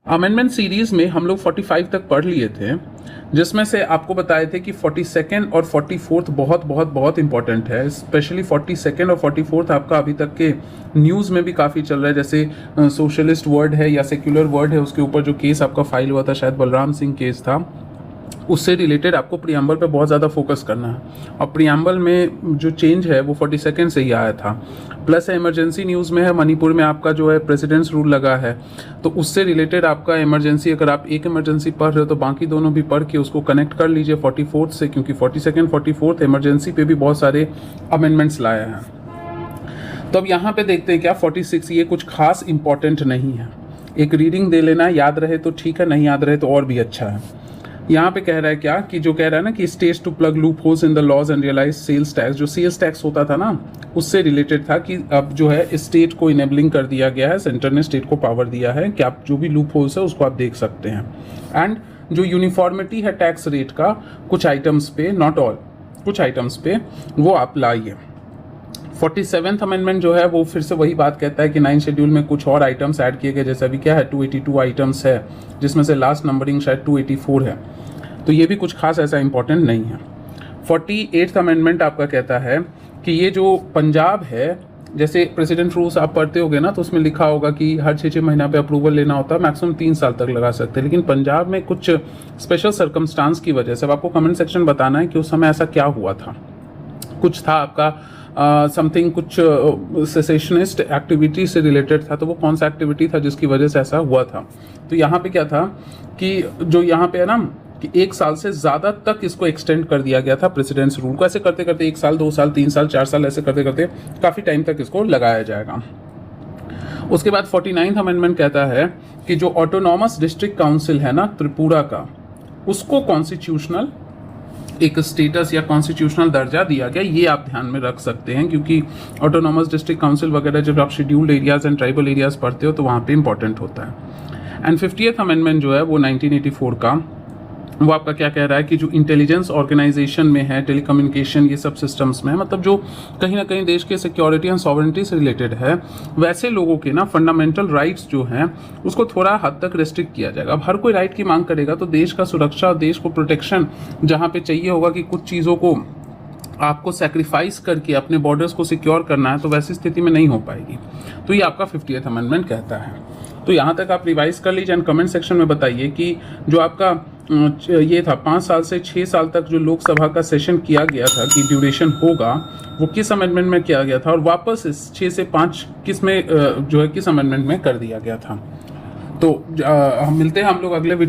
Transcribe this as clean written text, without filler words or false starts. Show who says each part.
Speaker 1: Amendment series में हम लोग 45 तक पढ़ लिए थे, जिसमें से आपको बताए थे कि 42nd और 44th बहुत बहुत बहुत इंपॉर्टेंट है। स्पेशली 42nd और 44th आपका अभी तक के न्यूज़ में भी काफ़ी चल रहा है। जैसे सोशलिस्ट वर्ड है या सेक्युलर वर्ड है, उसके ऊपर जो केस आपका फाइल हुआ था, शायद बलराम सिंह केस था, उससे रिलेटेड आपको प्रियम्बल पे बहुत ज़्यादा फोकस करना है। और प्रियम्बल में जो चेंज है वो 42nd से ही आया था। प्लस इमरजेंसी न्यूज़ में है, मणिपुर में आपका जो है प्रेसिडेंट्स रूल लगा है, तो उससे रिलेटेड आपका इमरजेंसी, अगर आप एक इमरजेंसी पढ़ रहे हो तो बाकी दोनों भी पढ़ के उसको कनेक्ट कर लीजिए 44th से, क्योंकि 42nd 44th इमरजेंसी पे भी बहुत सारे अमेंडमेंट्स लाए हैं। तो अब यहाँ पे देखते हैं क्या 46, ये कुछ खास इंपॉर्टेंट नहीं है, एक रीडिंग दे लेना, याद रहे तो ठीक है, नहीं याद रहे तो और भी अच्छा है। यहाँ पे कह रहा है क्या कि जो कह रहा है ना कि states to plug loopholes in the laws and realise sales tax, जो सेल्स टैक्स होता था ना उससे रिलेटेड था कि अब जो है स्टेट को इनेबलिंग कर दिया गया है, सेंटर ने स्टेट को पावर दिया है कि आप जो भी लूप होल्स है उसको आप देख सकते हैं। एंड जो यूनिफॉर्मिटी है टैक्स रेट का कुछ आइटम्स पे, नॉट ऑल, कुछ आइटम्स पे वो आप लाइए। 47th अमेंडमेंट जो है वो फिर से वही बात कहता है कि 9 शेड्यूल में कुछ और आइटम्स ऐड किए गए, जैसे अभी क्या है 282 आइटम्स है, जिसमें से लास्ट नंबरिंग शायद 284 है, तो ये भी कुछ खास ऐसा इंपॉर्टेंट नहीं है। 48th अमेंडमेंट आपका कहता है कि ये जो पंजाब है, जैसे प्रेसिडेंट रूल्स आप पढ़ते होगे ना, तो उसमें लिखा होगा कि हर 6 महीना पे अप्रूवल लेना होता है, मैक्सिमम 3 साल तक लगा सकते हैं, लेकिन पंजाब में कुछ स्पेशल सर्कमस्टांस की वजह से, अब आपको कमेंट सेक्शन बताना है कि उस समय ऐसा क्या हुआ था। कुछ था आपका समथिंग कुछ सेसेशनिस्ट एक्टिविटी से रिलेटेड था, तो वो कौन सा एक्टिविटी था जिसकी वजह से ऐसा हुआ था। तो यहाँ पे क्या था कि जो यहाँ पे है ना कि 1 साल से ज़्यादा तक इसको एक्सटेंड कर दिया गया था प्रेसिडेंट्स रूल को। ऐसे करते करते 1 साल 2 साल 3 साल 4 साल ऐसे करते करते काफ़ी टाइम तक इसको लगाया जाएगा। उसके बाद 49th अमेंडमेंट कहता है कि जो ऑटोनॉमस डिस्ट्रिक्ट काउंसिल है ना त्रिपुरा का, उसको कॉन्स्टिट्यूशनल एक स्टेटस या कॉन्स्टिट्यूशनल दर्जा दिया गया। ये आप ध्यान में रख सकते हैं, क्योंकि ऑटोनॉमस डिस्ट्रिक्ट काउंसिल वगैरह जब आप scheduled areas and tribal areas पढ़ते हो तो वहाँ पे इंपॉर्टेंट होता है। एंड 50th अमेंडमेंट जो है वो 1984 का, वो आपका क्या कह रहा है कि जो इंटेलिजेंस ऑर्गेनाइजेशन में है, टेलीकम्युनिकेशन ये सब सिस्टम्स में है, मतलब जो कहीं ना कहीं देश के सिक्योरिटी एंड सॉवरेंटी से रिलेटेड है, वैसे लोगों के ना फंडामेंटल राइट्स जो हैं उसको थोड़ा हद तक रेस्ट्रिक्ट किया जाएगा। अब हर कोई राइट की मांग करेगा तो देश का सुरक्षा, देश को प्रोटेक्शन जहाँ पे चाहिए होगा कि कुछ चीज़ों को आपको सेक्रीफाइस करके अपने बॉर्डर्स को सिक्योर करना है, तो वैसी स्थिति में नहीं हो पाएगी। तो ये आपका 50th अमेंडमेंट कहता है। तो यहाँ तक आप रिवाइज कर लीजिए एंड कमेंट सेक्शन में बताइए कि जो आपका ये था 5 साल से 6 साल तक जो लोकसभा का सेशन किया गया था कि ड्यूरेशन होगा, वो किस अमेंडमेंट में किया गया था, और वापस इस 6 से 5 किस में जो है किस अमेंडमेंट में कर दिया गया था। तो मिलते हैं हम लोग अगले वीडियो